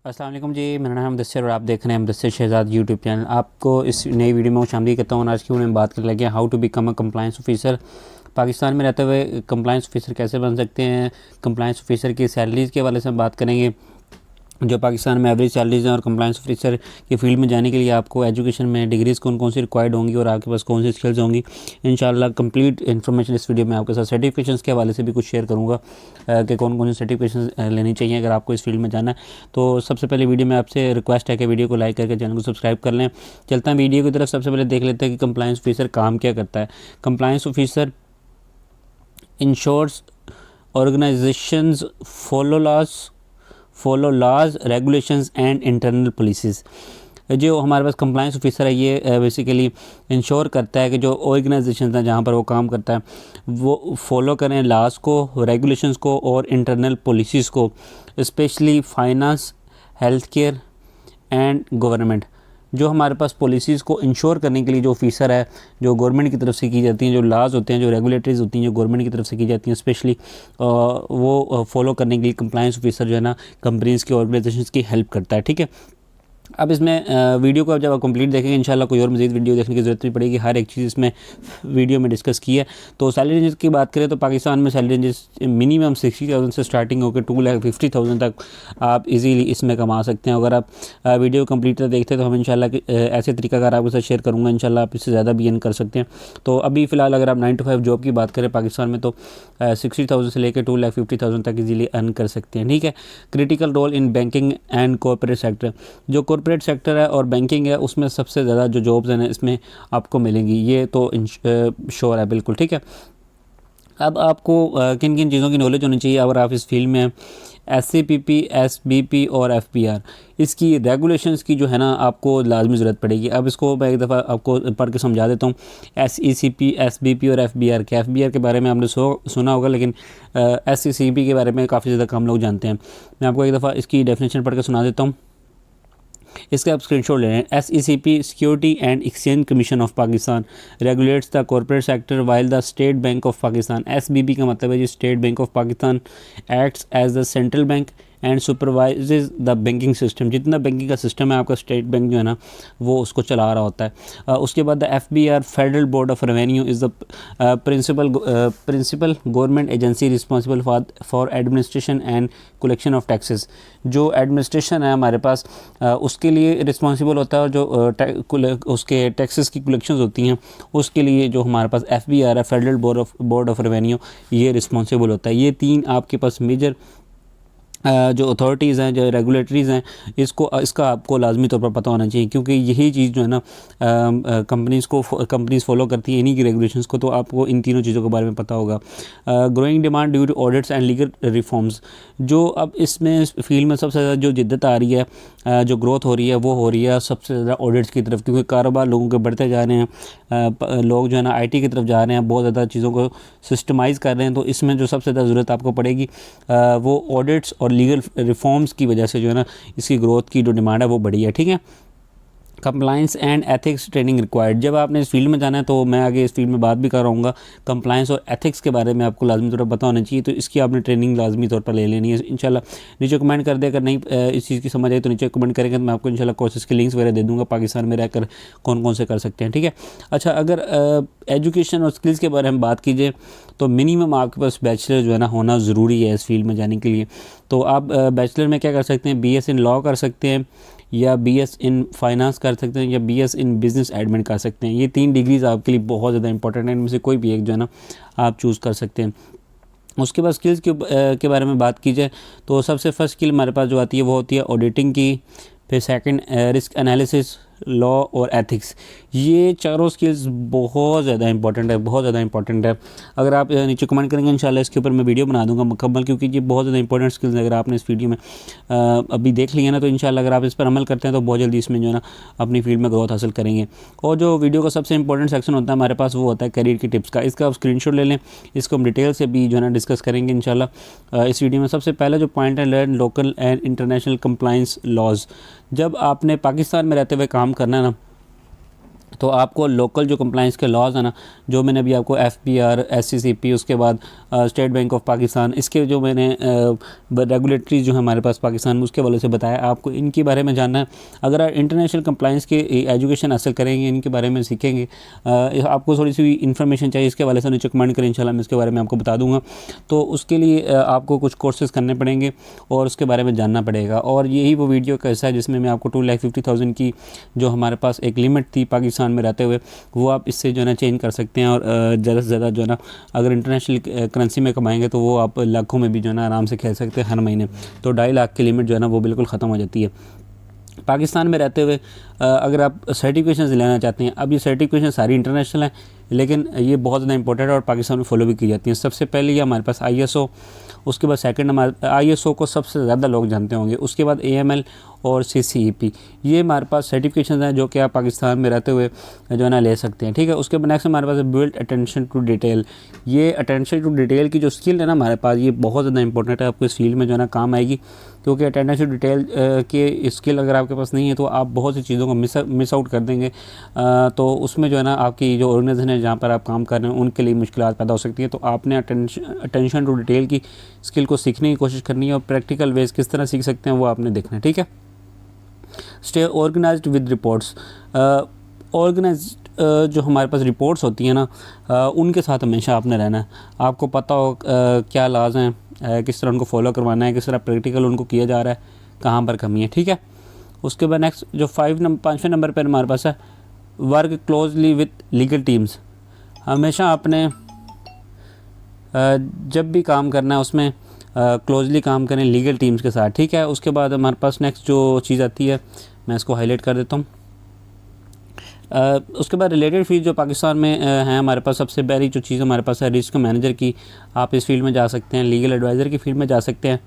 अस्सलाम वालेकुम जी, मेरा नाम मुदस्सिर और आप देख रहे हैं मुदस्सिर शहज़ाद यूट्यूब चैनल। आपको इस नई वीडियो में खुशामदीद करता हूँ। आज की वीडियो में बात करने लगे how to become a compliance officer. Pakistan में रहते हुए कंप्लायंस ऑफिसर कैसे बन सकते हैं, कंप्लायंस ऑफिसर की सैलरीज़ के हवाले से हम बात करेंगे, जो पाकिस्तान में एवरेज सैलरीज हैं, और कंप्लायंस ऑफिसर की फील्ड में जाने के लिए आपको एजुकेशन में डिग्रीज़ कौन कौन सी रिक्वायर्ड होंगी और आपके पास कौन सी स्किल्स होंगी। इंशाल्लाह कंप्लीट इन्फॉर्मेशन इस वीडियो में आपके साथ सर्टिफिकेशंस के हवाले से भी कुछ शेयर करूँगा कि कौन कौन सी सर्टिफिकेशन लेनी चाहिए अगर आपको इस फील्ड में जाना है। तो सबसे पहले वीडियो में आपसे रिक्वेस्ट है कि वीडियो को लाइक करके चैनल को सब्सक्राइब कर लें। चलता है वीडियो की तरफ। सबसे पहले देख लेते हैं कि कंप्लायंस ऑफिसर काम क्या करता है। Compliance officer ensures organisations follow laws regulations and internal policies. जो हमारे पास कंप्लायंस ऑफिसर है ये बेसिकली इंश्योर करता है कि जो ऑर्गेनाइजेशन हैं जहाँ पर वो काम करता है वो फॉलो करें लॉज को, रेगुलेशंस को और इंटरनल पॉलिसीज़ को, specially finance, health care and government. जो हमारे पास पॉलिसीज़ को इंश्योर करने के लिए जो ऑफिसर है, जो गवर्नमेंट की तरफ से की जाती हैं, जो लॉज होते हैं, जो रेगुलेटरीज़ होती हैं, जो गवर्नमेंट की तरफ से की जाती हैं, स्पेशली वो फॉलो करने के लिए कंप्लायंस ऑफिसर जो है ना कंपनीज़ की, ऑर्गेनाइजेशंस की हेल्प करता है। ठीक है, अब इसमें वीडियो को जब आप कंप्लीट देखेंगे इंशाल्लाह कोई और मज़ीद वीडियो देखने की ज़रूरत नहीं पड़ेगी। हर एक चीज़ इसमें वीडियो में डिस्कस की है। तो सैलरी रेंजेस की बात करें तो पाकिस्तान में सैलरी रेंजेस मिनिमम 60,000 से स्टार्टिंग होकर 2,50,000 तक आप इजीली इसमें कमा सकते हैं। अगर आप वीडियो कंप्लीट देखते हैं तो हम इंशाल्लाह ऐसे तरीकाकार आपके साथ शेयर करूँगा, इंशाल्लाह आप इससे ज़्यादा भी अर्न कर सकते हैं। तो अभी फ़िलहाल अगर आप 9 to 5 जॉब की बात करें पाकिस्तान में तो 60,000 से लेकर 2,50,000 तक इजीली अर्न कर सकते हैं। ठीक है, critical role in banking and corporate sector. जो कॉर्पोरेट सेक्टर है और बैंकिंग है उसमें सबसे ज़्यादा जो जॉब्स हैं इसमें आपको मिलेंगी, ये तो श्योर है बिल्कुल। ठीक है, अब आपको किन किन चीज़ों की नॉलेज होनी चाहिए अगर आप इस फील्ड में SCPP, SBP और FBR, इसकी रेगुलेशंस की जो है ना आपको लाजमी ज़रूरत पड़ेगी। अब इसको मैं एक दफ़ा आपको पढ़ के समझा देता हूँ। SECP, SBP और FBR के FBR के बारे में आपने सुना होगा, लेकिन SECP के बारे में काफ़ी ज़्यादा कम लोग जानते हैं। मैं आपको एक दफ़ा इसकी डेफिनेशन पढ़ के सुना देता हूँ, इसका आप स्क्रीनशॉट ले लें। SECP, security and exchange commission of Pakistan, regulates the corporate sector while the state bank of Pakistan. SBP का मतलब है जी state bank of Pakistan acts as the central bank and supervises the banking system. जितना बैंकिंग का system है आपका state bank जो है ना वो उसको चला रहा होता है। उसके बाद the FBR, federal board of revenue, is the principal government agency responsible for administration and collection of taxes. जो एडमिनिस्ट्रेशन है हमारे पास उसके लिए रिस्पॉन्सिबल होता है, और जो उसके टैक्सेस की कलेक्शंस होती हैं उसके लिए जो हमारे पास FBR है, फेडरल बोर्ड ऑफ रेवेन्यू, ये रिस्पॉन्सिबल होता है। ये तीन आपके पास मेजर जो अथॉरिटीज़ हैं, जो रेगुलेटरीज़ हैं, इसका आपको लाजमी तौर पर पता होना चाहिए, क्योंकि यही चीज़ जो है ना कंपनीज़ फॉलो करती हैं इन्हीं की रेगुलेशंस को। तो आपको इन तीनों चीज़ों के बारे में पता होगा। Growing demand due to audits and legal reforms. जो अब इसमें फील्ड में सबसे ज़्यादा जो जिद्दत आ रही है, जो ग्रोथ हो रही है, वो हो रही है सबसे ज़्यादा ऑडिट्स की तरफ, क्योंकि कारोबार लोगों के बढ़ते जा रहे हैं, लोग जो है ना IT की तरफ जा रहे हैं, बहुत ज़्यादा चीज़ों को सिस्टमाइज़ कर रहे हैं। तो इसमें जो सबसे ज़्यादा ज़रूरत आपको पड़ेगी वो ऑडिट्स और लीगल रिफॉर्म्स की वजह से जो है ना इसकी ग्रोथ की जो डिमांड है वो बढ़ी है। ठीक है, compliance and ethics training required. जब आपने इस फील्ड में जाना है तो मैं आगे इस फील्ड में बात भी कर रहूँगा, कंप्लायंस और एथिक्स के बारे में आपको लाजमी तौर पर पता होना चाहिए। तो इसकी आपने ट्रेनिंग लाजमी तौर पर ले लेनी है इंशाल्लाह। नीचे कमेंट कर दे, अगर नहीं इस चीज़ की समझ आई तो नीचे कमेंट करेंगे तो मैं आपको इंशाल्लाह कोर्सेज़ के लिंक्स वगैरह दे दूँगा पाकिस्तान में रहकर कौन कौन से कर सकते हैं। ठीक है, अच्छा, अगर एजुकेशन और स्किल्स के बारे में बात कीजिए तो मिनिमम आपके पास बैचलर जो है ना होना ज़रूरी है इस फील्ड में जाने के लिए। तो आप बैचलर में क्या कर सकते हैं, BS इन लॉ कर सकते हैं, या BS इन फाइनेंस कर सकते हैं, या BS इन बिज़नेस एडमिन कर सकते हैं। ये 3 डिग्रीज़ आपके लिए बहुत ज़्यादा इंपॉर्टेंट है, इनमें से कोई भी एक जो है ना आप चूज़ कर सकते हैं। उसके बाद स्किल्स के बारे में बात की जाए तो सबसे फर्स्ट स्किल हमारे पास जो आती है वो होती है ऑडिटिंग की, फिर सेकंड रिस्क एनालिसिस, लॉ और एथिक्स। ये चारों स्किल्स बहुत ज़्यादा इंपॉर्टेंट है, बहुत ज़्यादा इंपॉर्टेंट है। अगर आप नीचे कमेंट करेंगे इंशाल्लाह इसके ऊपर मैं वीडियो बना दूंगा मुकम्मल, क्योंकि ये बहुत ज़्यादा इंपॉर्टेंट स्किल्स अगर आपने इस वीडियो में अभी देख लिया ना तो इंशाल्लाह अगर आप इस पर अमल करते हैं तो बहुत जल्दी इसमें जो है ना अपनी फील्ड में ग्रोथ हासिल करेंगे। और जो वीडियो का सबसे इंपॉर्टेंट सेक्शन होता है हमारे पास वो होता है करियर की टिप्स का। इसका आप स्क्रीनशॉट ले लें, इसको हम डिटेल से भी जो है ना डिस्कस करेंगे इंशाल्लाह इस वीडियो में। सबसे पहला जो पॉइंट है, learn local and international compliance laws. जब आपने पाकिस्तान में रहते हुए काम करना है ना तो आपको लोकल जो कंप्लाइंस के लॉज है ना, जो मैंने अभी आपको FBR, SCCP, उसके बाद स्टेट बैंक ऑफ पाकिस्तान, इसके जो मैंने रेगुलेटरी जो है हमारे पास पाकिस्तान में, उसके वाले से बताया, आपको इनके बारे में जानना है। अगर आप इंटरनेशनल कंप्लाइंस की एजुकेशन हासिल करेंगे, इनके बारे में सीखेंगे, आपको थोड़ी सी इन्फॉर्मेशन चाहिए, इसके वाले से नीचे कमेंट करें, इंशाल्लाह मैं इसके बारे में आपको बता दूँगा। तो उसके लिए आपको कुछ कोर्सेज़ करने पड़ेंगे और उसके बारे में जानना पड़ेगा। और यही वो वीडियो का हिस्सा है जिसमें मैं आपको 2,50,000 की जो हमारे पास एक लिमिट थी पाकिस्तान में रहते हुए, वो आप इससे जो है ना चेंज कर सकते हैं। और ज़्यादा से ज़्यादा जो है ना अगर इंटरनेशनल करेंसी में कमाएंगे तो वो आप लाखों में भी जो है ना आराम से खेल सकते हैं हर महीने। तो 2.5 लाख की लिमिट जो है ना वो बिल्कुल ख़त्म हो जाती है। पाकिस्तान में रहते हुए अगर आप सर्टिफिकेशन लेना चाहते हैं, अब ये सर्टिफिकेशन सारी इंटरनेशनल हैं, लेकिन ये बहुत ज़्यादा इंपॉर्टेंट है और पाकिस्तान में फॉलो भी की जाती हैं। सबसे पहले ये हमारे पास ISO, उसके बाद सेकंड हमारे ISO को सबसे ज़्यादा लोग जानते होंगे, उसके बाद AML और CCEP, ये हमारे पास सर्टिफिकेशन हैं जो कि आप पाकिस्तान में रहते हुए जो है ना ले सकते हैं, ठीक है। उसके बाद नेक्स्ट हमारे पास बिल्ड अटेंशन टू डिटेल। ये अटेंशन टू डिटेल की जो स्किल है ना हमारे पास, ये बहुत ज़्यादा इंपॉर्टेंट है, आपको इस फील्ड में जो है ना काम आएगी। क्योंकि अटेंशन टू डिटेल के स्किल अगर आपके पास नहीं है तो आप बहुत सी चीज़ों को मिस आउट कर देंगे। तो उसमें जो है ना आपकी जो ऑर्गेनाइजेशन है जहाँ पर आप काम कर रहे हैं उनके लिए मुश्किलात पैदा हो सकती है। तो आपने अटेंशन टू डिटेल की स्किल को सीखने की कोशिश करनी है और प्रैक्टिकल वेज किस तरह सीख सकते हैं वो आपने देखना है, ठीक है। Stay organised with reports. Organised जो हमारे पास रिपोर्ट्स होती हैं ना, उनके साथ हमेशा आपने रहना है। आपको पता हो क्या लाज हैं, किस तरह उनको फॉलो करवाना है, किस तरह प्रैक्टिकल उनको किया जा रहा है, कहाँ पर कमी है, ठीक है। उसके बाद नेक्स्ट जो 5वें नंबर पर हमारे पास है, work closely with legal teams. हमेशा आपने जब भी काम करना है उसमें क्लोजली काम करें लीगल टीम्स के साथ, ठीक है। उसके बाद हमारे पास नेक्स्ट जो चीज़ आती है, मैं इसको हाईलाइट कर देता हूँ। उसके बाद रिलेटेड फील्ड जो पाकिस्तान में है हमारे पास, सबसे पहली जो चीज़ हमारे पास है रिस्क मैनेजर की, आप इस फील्ड में जा सकते हैं। लीगल एडवाइज़र की फील्ड में जा सकते हैं,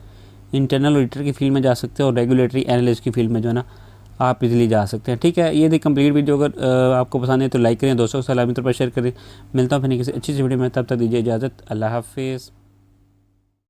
इंटरनल ऑडिटर की फील्ड में जा सकते हैं और रेगुलेटरी एनालिस्ट की फील्ड में जो है ना आप इजीली जा सकते हैं, ठीक है। ये थी कंप्लीट वीडियो। अगर आपको पसंद है तो लाइक करें, दोस्तों को सलामी तौर पर शेयर करें। मिलता हूँ फिर किसी अच्छी सी वीडियो में, तब तक दीजिए इजाज़त। अल्लाह हाफिज़।